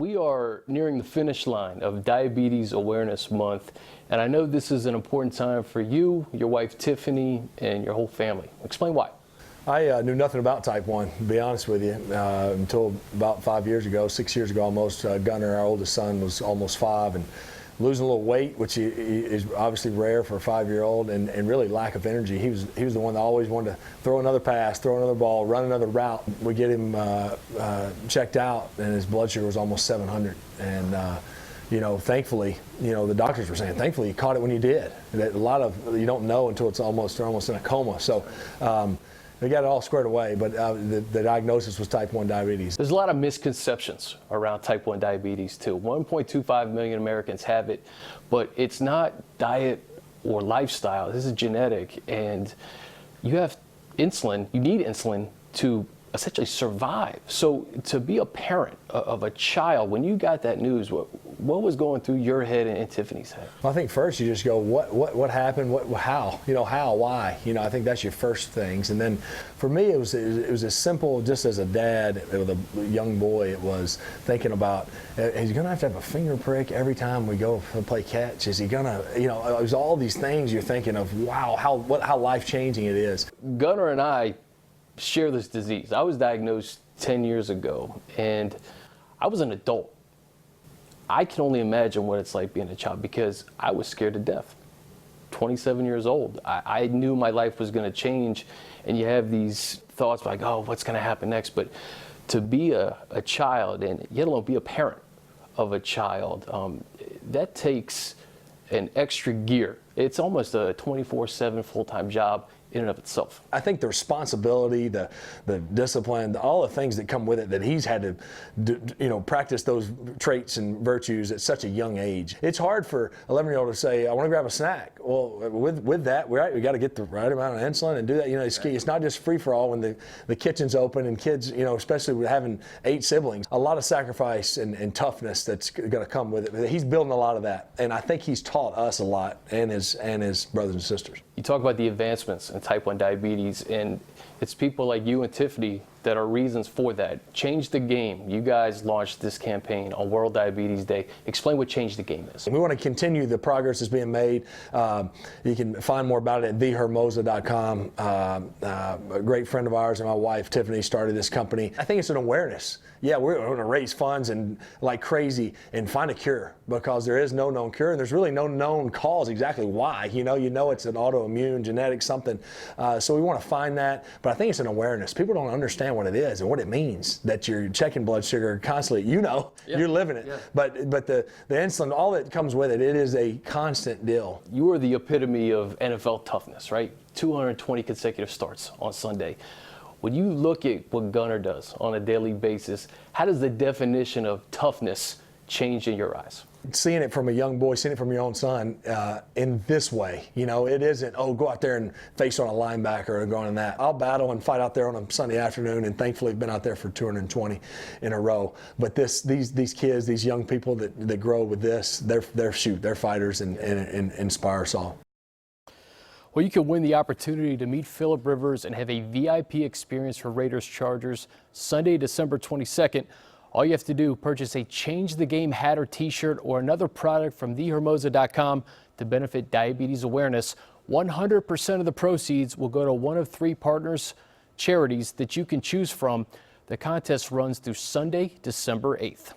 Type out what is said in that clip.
we are nearing the finish line of Diabetes Awareness Month, and I know this is an important time for you, your wife Tiffany, and your whole family. Explain why. I knew nothing about type 1, to be honest with you, until about 5 years ago, 6 years ago almost. Gunnar, our oldest son, was almost 5 and losing a little weight, which is obviously rare for a 5-year-old, and really lack of energy. He was the one that always wanted to throw another pass, throw another ball, run another route. We get him checked out, and his blood sugar was almost 700. And thankfully, the doctors were saying, thankfully you caught it when you did. That a lot of you don't know until they're almost in a coma. So. They got it all squared away, but the diagnosis was type 1 diabetes. There's a lot of misconceptions around type 1 diabetes too. 1.25 million Americans have it, but it's not diet or lifestyle. This is genetic, and you have insulin. You need insulin to essentially survive. So to be a parent of a child, when you got that news, what was going through your head and Tiffany's head? Well, I think first you just go, what happened? How? How? Why? I think that's your first things. And then for me, it was as simple, just as a dad with a young boy, it was thinking about, is he going to have a finger prick every time we go play catch? Is he going to, it was all these things you're thinking of, wow, how life-changing it is. Gunnar and I share this disease. I was diagnosed 10 years ago, and I was an adult. I can only imagine what it's like being a child because I was scared to death. 27 years old. I knew my life was going to change, and you have these thoughts like, oh, what's going to happen next? But to be a child, and yet alone be a parent of a child, that takes an extra gear. It's almost a 24/7 full-time job in and of itself. I think the responsibility, the discipline, all the things that come with it, that he's had to practice those traits and virtues at such a young age. It's hard for an 11-year-old to say, I want to grab a snack. Well, with that, we got to get the right amount of insulin and do that. It's not just free for all when the kitchen's open, and kids, especially with having 8 siblings, a lot of sacrifice and toughness that's going to come with it. He's building a lot of that, and I think he's taught us a lot, and his brothers and sisters. You talk about the advancements in type 1 diabetes, and it's people like you and Tiffany that are reasons for that. Change the Game. You guys launched this campaign on World Diabetes Day. Explain what Change the Game is. We want to continue the progress that's being made. You can find more about it at thehermosa.com. A great friend of ours and my wife, Tiffany, started this company. I think it's an awareness. Yeah, we're going to raise funds and like crazy and find a cure, because there is no known cure, and there's really no known cause exactly why. You know it's an autoimmune, genetic something. So we want to find that, but I think it's an awareness. People don't understand what it is and what it means that you're checking blood sugar constantly. You're living it. Yeah. But the insulin, all that comes with it, it is a constant deal. You are the epitome of NFL toughness, right? 220 consecutive starts on Sunday. When you look at what Gunnar does on a daily basis, how does the definition of toughness change in your eyes? Seeing it from a young boy, seeing it from your own son in this way, it isn't, oh, go out there and face on a linebacker or going in that. I'll battle and fight out there on a Sunday afternoon, and thankfully I've been out there for 220 in a row. But these kids, these young people that grow with this, they're fighters and inspire us all. Well, you can win the opportunity to meet Philip Rivers and have a VIP experience for Raiders Chargers Sunday, December 22nd. All you have to do, purchase a Change the Game hat or t-shirt or another product from thehermosa.com to benefit diabetes awareness. 100% of the proceeds will go to one of 3 partners charities that you can choose from. The contest runs through Sunday, December 8th.